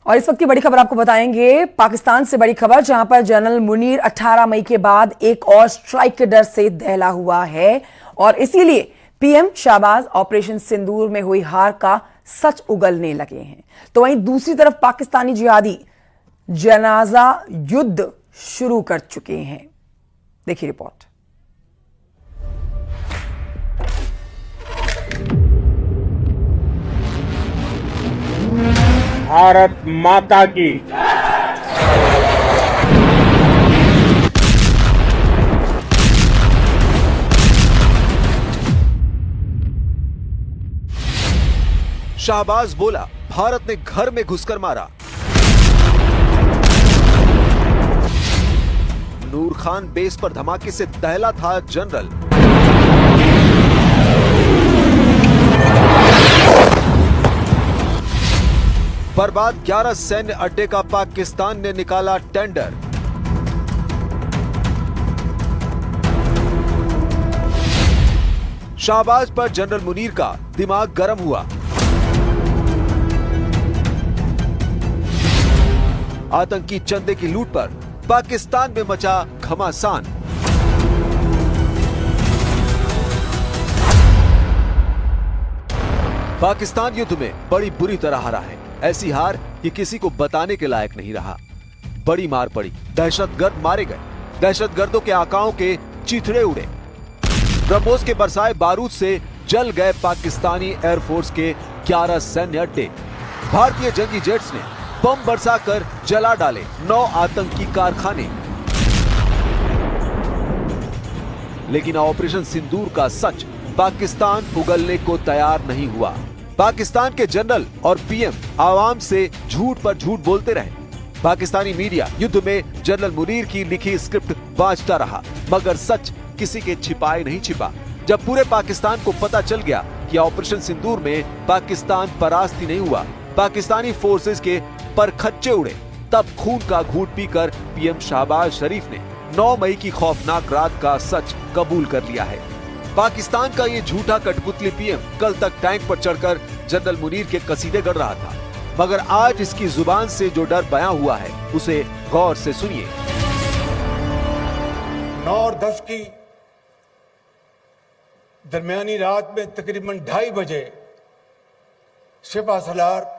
और इस वक्त की बड़ी खबर आपको बताएंगे। पाकिस्तान से बड़ी खबर, जहां पर जनरल मुनीर 18 मई के बाद एक और स्ट्राइक के डर से दहला हुआ है और इसीलिए पीएम शाहबाज ऑपरेशन सिंदूर में हुई हार का सच उगलने लगे हैं। तो वहीं दूसरी तरफ पाकिस्तानी जिहादी जनाजा युद्ध शुरू कर चुके हैं। देखिए रिपोर्ट। भारत माता की। शाहबाज बोला, भारत ने घर में घुसकर मारा। नूर खान बेस पर धमाके से दहला था जनरल। बर्बाद 11 सैन्य अड्डे का पाकिस्तान ने निकाला टेंडर। शाहबाज पर जनरल मुनीर का दिमाग गर्म हुआ। आतंकी चंदे की लूट पर पाकिस्तान में मचा घमासान। पाकिस्तान युद्ध में बड़ी बुरी तरह हारा है। ऐसी हार कि किसी को बताने के लायक नहीं रहा। बड़ी मार पड़ी, दहशतगर्द मारे गए, दहशतगर्दों के आकाओं के चीथड़े उड़े। ब्रह्मोस के बरसाए बारूद से जल गए पाकिस्तानी एयरफोर्स के 11 सैन्य अड्डे। भारतीय जंगी जेट्स ने बम बरसाकर जला डाले 9 आतंकी कारखाने। लेकिन ऑपरेशन सिंदूर का सच पाकिस्तान उगलने को तैयार नहीं हुआ। पाकिस्तान के जनरल और पीएम आवाम से झूठ पर झूठ बोलते रहे। पाकिस्तानी मीडिया युद्ध में जनरल मुनीर की लिखी स्क्रिप्ट बांटता रहा, मगर सच किसी के छिपाए नहीं छिपा। जब पूरे पाकिस्तान को पता चल गया कि ऑपरेशन सिंदूर में पाकिस्तान परास्त ही नहीं हुआ, पाकिस्तानी फोर्सेस के परखच्चे उड़े, तब खून का घूंट पीकर पीएम शहबाज शरीफ ने 9 मई की खौफनाक रात का सच कबूल कर लिया है। पाकिस्तान का ये झूठा कठपुतली पीएम कल तक टैंक पर चढ़कर जनरल मुनीर के कसीदे गढ़ रहा था, मगर आज इसकी जुबान से जो डर बयां हुआ है उसे गौर से सुनिए। 9 और 10 की दरमियानी रात में तकरीबन 2:30 बजे सिपा सलार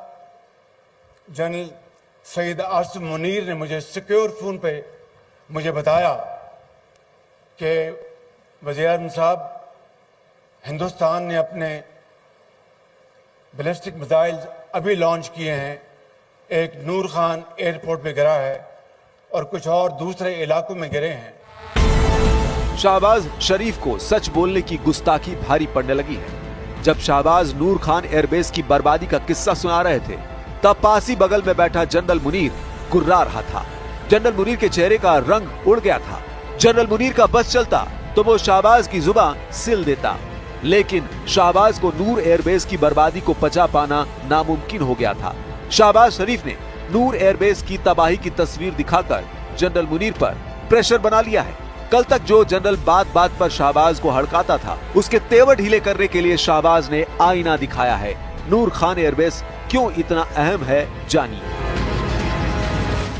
जनरल सईद आसिम मुनीर ने मुझे सिक्योर फोन पे मुझे बताया कि वज़ीर-ए-आज़म साहब, हिंदुस्तान ने अपने बैलिस्टिक मिसाइल अभी लॉन्च किए हैं। एक नूर खान एयरपोर्ट पे गिरा है और कुछ और दूसरे इलाकों में गिरे हैं। शाहबाज शरीफ को सच बोलने की गुस्ताखी भारी पड़ने लगी है। जब शाहबाज नूर खान एयरबेस की बर्बादी का किस्सा सुना रहे थे, तब पास ही बगल में बैठा जनरल मुनीर गुर्रा रहा था। जनरल मुनीर के चेहरे का रंग उड़ गया था। जनरल मुनीर का बस चलता तो वो शाहबाज की जुबान सिल देता, लेकिन शाहबाज को नूर एयरबेस की बर्बादी को पचा पाना नामुमकिन हो गया था। शाहबाज शरीफ ने नूर एयरबेस की तबाही की तस्वीर दिखाकर जनरल मुनीर पर प्रेशर बना लिया है। कल तक जो जनरल बात बात पर शाहबाज को हड़काता था, उसके तेवर ढीले करने के लिए शाहबाज ने आईना दिखाया है। नूर खान एयरबेस क्यों इतना अहम है, जानिए।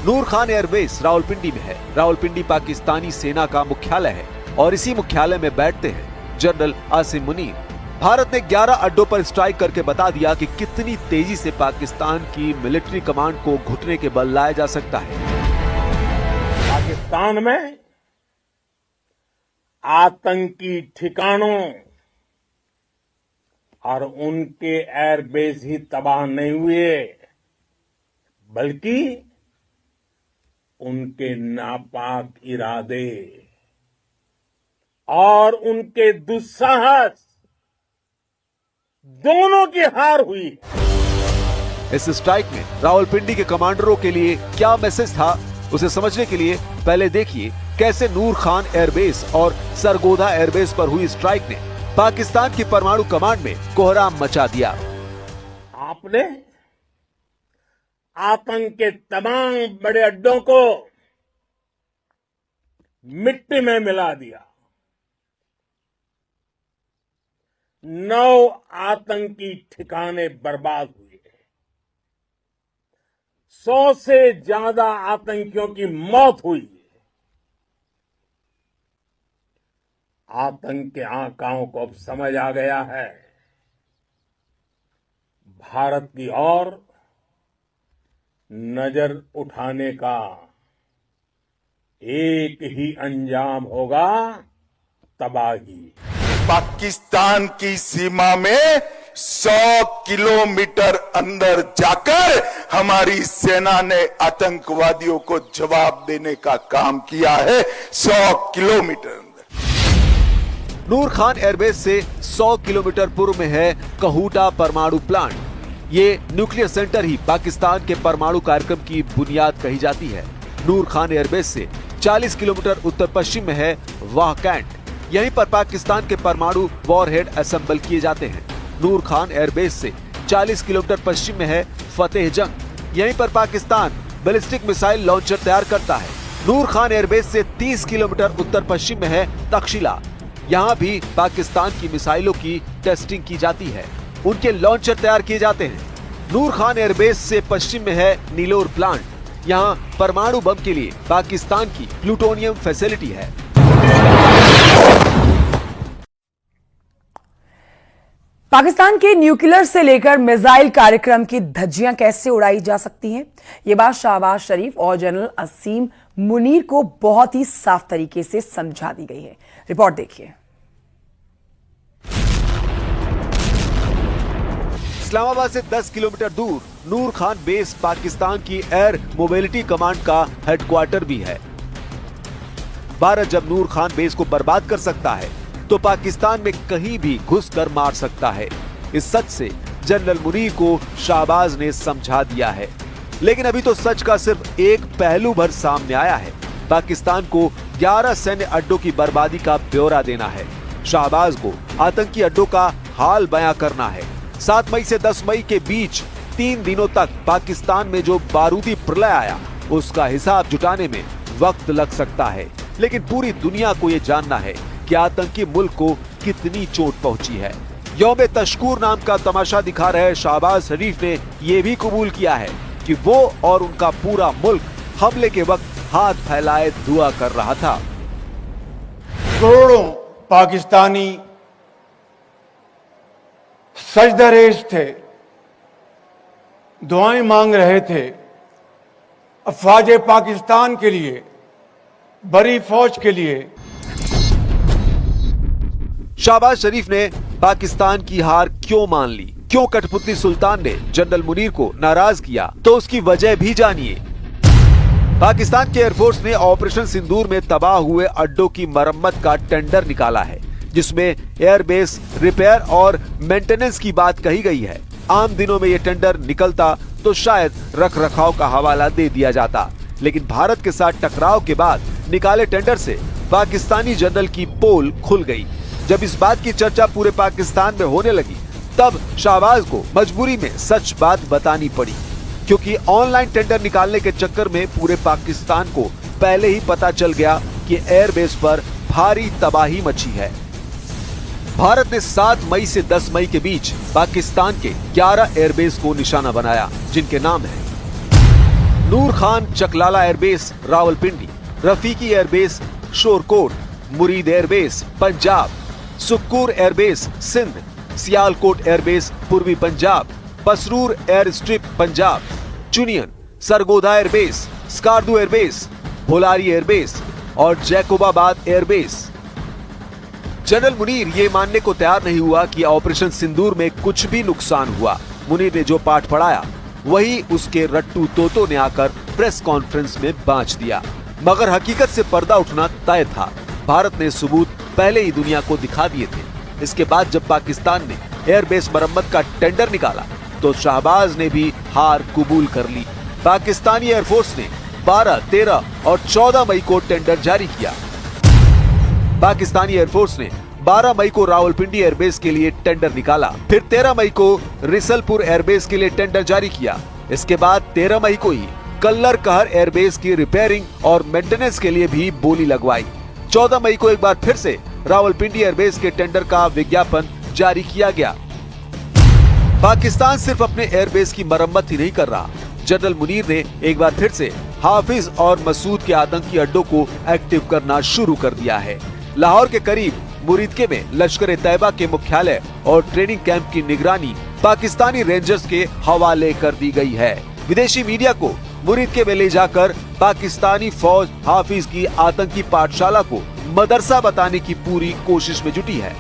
नूर खान एयरबेस रावलपिंडी में है। रावलपिंडी पाकिस्तानी सेना का मुख्यालय है और इसी मुख्यालय में बैठते हैं जनरल आसिम मुनीर। भारत ने 11 अड्डों पर स्ट्राइक करके बता दिया कि कितनी तेजी से पाकिस्तान की मिलिट्री कमांड को घुटने के बल लाया जा सकता है। पाकिस्तान में आतंकी ठिकानों और उनके एयरबेस ही तबाह नहीं हुए, बल्कि उनके नापाक इरादे और उनके दुस्साहस दोनों की हार हुई। इस स्ट्राइक में रावलपिंडी के कमांडरों के लिए क्या मैसेज था, उसे समझने के लिए पहले देखिए कैसे नूर खान एयरबेस और सरगोधा एयरबेस पर हुई स्ट्राइक ने पाकिस्तान की परमाणु कमांड में कोहराम मचा दिया। आपने आतंक के तमाम बड़े अड्डों को मिट्टी में मिला दिया। 9 आतंकी ठिकाने बर्बाद हुए। 100 से ज्यादा आतंकियों की मौत हुई है। आतंक के आकाओं को अब समझ आ गया है। भारत की ओर नजर उठाने का एक ही अंजाम होगा, तबाही। पाकिस्तान की सीमा में 100 किलोमीटर अंदर जाकर हमारी सेना ने आतंकवादियों को जवाब देने का काम किया है। 100 किलोमीटर अंदर। नूर खान एयरबेस से 100 किलोमीटर पूर्व में है कहूटा परमाणु प्लांट। ये न्यूक्लियर सेंटर ही पाकिस्तान के परमाणु कार्यक्रम की बुनियाद कही जाती है। नूर खान एयरबेस से 40 किलोमीटर उत्तर पश्चिम में है वाह कैंट। यहीं पर पाकिस्तान के परमाणु वॉरहेड असेंबल किए जाते हैं। नूर खान एयरबेस से 40 किलोमीटर पश्चिम में है फतेह जंग। यहीं पर पाकिस्तान बैलिस्टिक मिसाइल लॉन्चर तैयार करता है। नूर खान एयरबेस से 30 किलोमीटर उत्तर पश्चिम में है तक्षशिला। यहाँ भी पाकिस्तान की मिसाइलों की टेस्टिंग की जाती है, उनके लॉन्चर तैयार किए जाते हैं। नूर खान एयरबेस से पश्चिम में है नीलोर प्लांट। यहाँ परमाणु बम के लिए पाकिस्तान की प्लूटोनियम फैसिलिटी है। पाकिस्तान के न्यूक्लियर से लेकर मिसाइल कार्यक्रम की धज्जियां कैसे उड़ाई जा सकती हैं, ये बात शहबाज शरीफ और जनरल असीम मुनीर को बहुत ही साफ तरीके से समझा दी गई है। रिपोर्ट देखिए। इस्लामाबाद से 10 किलोमीटर दूर नूर खान बेस पाकिस्तान की एयर मोबिलिटी कमांड का हेडक्वार्टर भी है। भारत जब नूर खान बेस को बर्बाद कर सकता है तो पाकिस्तान में कहीं भी घुसकर मार सकता है। इस सच से जनरल मुनीर को शहबाज ने समझा दिया है। लेकिन अभी तो सच का सिर्फ एक पहलू भर सामने आया है। पाकिस्तान को 11 सैन्य अड्डों की बर्बादी का ब्यौरा देना है। शहबाज को आतंकी अड्डों का हाल बयां करना है। 7 मई से 10 मई के बीच 3 दिनों तक पाकिस्तान में जो बारूदी प्रलय आया उसका हिसाब जुटाने में वक्त लग सकता है। लेकिन पूरी दुनिया को ये जानना है कि आतंकी मुल्क को कितनी चोट पहुंची है। यौम तशकूर नाम का तमाशा दिखा रहे शहबाज शरीफ ने ये भी कबूल किया है कि वो और उनका पूरा मुल्क हमले के वक्त हाथ फैलाए दुआ कर रहा था। करोड़ों पाकिस्तानी सजदरेज थे, दुआएं मांग रहे थे अफवाज पाकिस्तान के लिए, बड़ी फौज के लिए। शहबाज शरीफ ने पाकिस्तान की हार क्यों मान ली, क्यों कठपुतली सुल्तान ने जनरल मुनीर को नाराज किया, तो उसकी वजह भी जानिए। पाकिस्तान के एयरफोर्स ने ऑपरेशन सिंदूर में तबाह हुए अड्डों की मरम्मत का टेंडर निकाला है, जिसमें एयरबेस रिपेयर और मेंटेनेंस की बात कही गई है। आम दिनों में ये टेंडर निकलता तो शायद रख रखाव का हवाला दे दिया जाता, लेकिन भारत के साथ टकराव के बाद निकाले टेंडर से पाकिस्तानी जनरल की पोल खुल गई। जब इस बात की चर्चा पूरे पाकिस्तान में होने लगी तब शहबाज को मजबूरी में सच बात बतानी पड़ी, क्योंकि ऑनलाइन टेंडर निकालने के चक्कर में पूरे पाकिस्तान को पहले ही पता चल गया कि एयरबेस पर भारी तबाही मची है। भारत ने 7 मई से 10 मई के बीच पाकिस्तान के 11 एयरबेस को निशाना बनाया, जिनके नाम हैं Noor Khan Chaklala airbase Rawalpindi, Rafiqui airbase Shorkot, Murid airbase Punjab, Sukkur airbase Sindh, Sialkot airbase पूर्वी Punjab, Pasrur air strip Punjab, Chunian, Sargodha airbase, Skardu airbase, Bholari airbase और जैकोबाबाद एयरबेस। जनरल मुनीर ये मानने को तैयार नहीं हुआ कि ऑपरेशन सिंदूर में कुछ भी नुकसान हुआ। मुनीर ने जो पाठ पढ़ाया वही उसके रट्टू तोतों ने आकर प्रेस कॉन्फ्रेंस में बांच दिया, मगर हकीकत से पर्दा उठना तय था। भारत ने सबूत पहले ही दुनिया को दिखा दिए थे। इसके बाद जब पाकिस्तान ने एयरबेस मरम्मत का टेंडर निकाला तो शहबाज ने भी हार कबूल कर ली। पाकिस्तानी एयरफोर्स ने 12, 13 और 14 मई को टेंडर जारी किया। पाकिस्तानी एयरफोर्स ने 12 मई को रावलपिंडी एयरबेस के लिए टेंडर निकाला, फिर 13 मई को रिसलपुर एयरबेस के लिए टेंडर जारी किया। इसके बाद 13 मई को ही कल्लर कहर एयरबेस की रिपेयरिंग और मेंटेनेंस के लिए भी बोली लगवाई। 14 मई को एक बार फिर से रावलपिंडी एयरबेस के टेंडर का विज्ञापन जारी किया गया। पाकिस्तान सिर्फ अपने एयरबेस की मरम्मत ही नहीं कर रहा, जनरल मुनीर ने एक बार फिर से हाफिज और मसूद के आतंकी अड्डों को एक्टिव करना शुरू कर दिया है। लाहौर के करीब मुरीदके में लश्कर-ए-तैयबा के मुख्यालय और ट्रेनिंग कैंप की निगरानी पाकिस्तानी रेंजर्स के हवाले कर दी गई है। विदेशी मीडिया को मुरीदके में ले जाकर पाकिस्तानी फौज हाफिज की आतंकी पाठशाला को मदरसा बताने की पूरी कोशिश में जुटी है।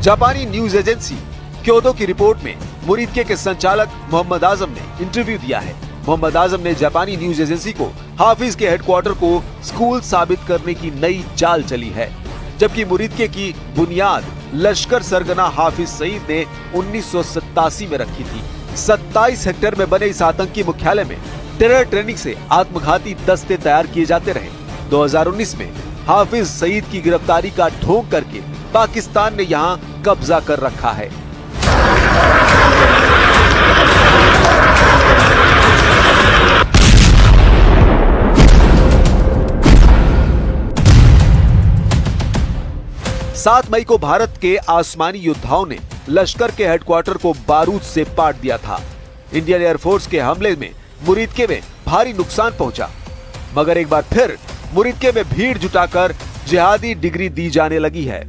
जापानी न्यूज एजेंसी क्योदो की रिपोर्ट में मुरीदके के संचालक मोहम्मद आजम ने इंटरव्यू दिया है। मोहम्मद आजम ने जापानी न्यूज एजेंसी को हाफिज के हेडक्वार्टर को स्कूल साबित करने की नई चाल चली है, जबकि मुरीदके की बुनियाद लश्कर सरगना हाफिज सईद ने 1987 में रखी थी। 27 हेक्टेयर में बने इस आतंकी मुख्यालय में टेरर ट्रेनिंग से आत्मघाती दस्ते तैयार किए जाते रहे। 2019 में हाफिज सईद की गिरफ्तारी का ढोंग करके पाकिस्तान ने यहां कब्जा कर रखा है। सात मई को भारत के आसमानी योद्धाओं ने लश्कर के हेडक्वार्टर को बारूद से पाट दिया था। इंडियन एयरफोर्स के हमले में मुरीदके में भारी नुकसान पहुंचा, मगर एक बार फिर मुरीदके में भीड़ जुटाकर जिहादी डिग्री दी जाने लगी है।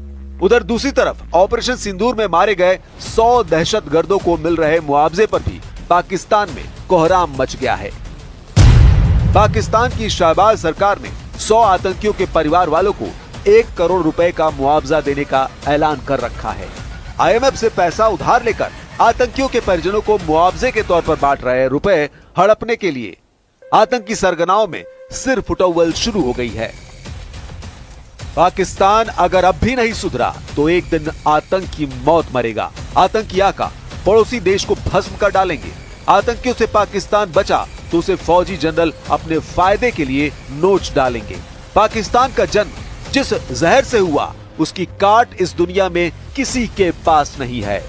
उधर दूसरी तरफ ऑपरेशन सिंदूर में मारे गए 100 दहशतगर्दों को मिल रहे मुआवजे पर भी पाकिस्तान में कोहराम मच गया है। पाकिस्तान की शहबाज सरकार ने 100 आतंकियों के परिवार वालों को 1 करोड़ रुपए का मुआवजा देने का ऐलान कर रखा है। IMF से पैसा उधार लेकर आतंकियों के परिजनों को मुआवजे के तौर पर बांट रहे रुपए हड़पने के लिए आतंकी सरगनाओं में सिर फुटौल शुरू हो गई है। पाकिस्तान अगर अब भी नहीं सुधरा तो एक दिन आतंकी मौत मरेगा। आतंकी आका पड़ोसी देश को भस्म कर डालेंगे। आतंकियों से पाकिस्तान बचा तो उसे फौजी जनरल अपने फायदे के लिए नोच डालेंगे। पाकिस्तान का जन्म जिस जहर से हुआ उसकी काट इस दुनिया में किसी के पास नहीं है।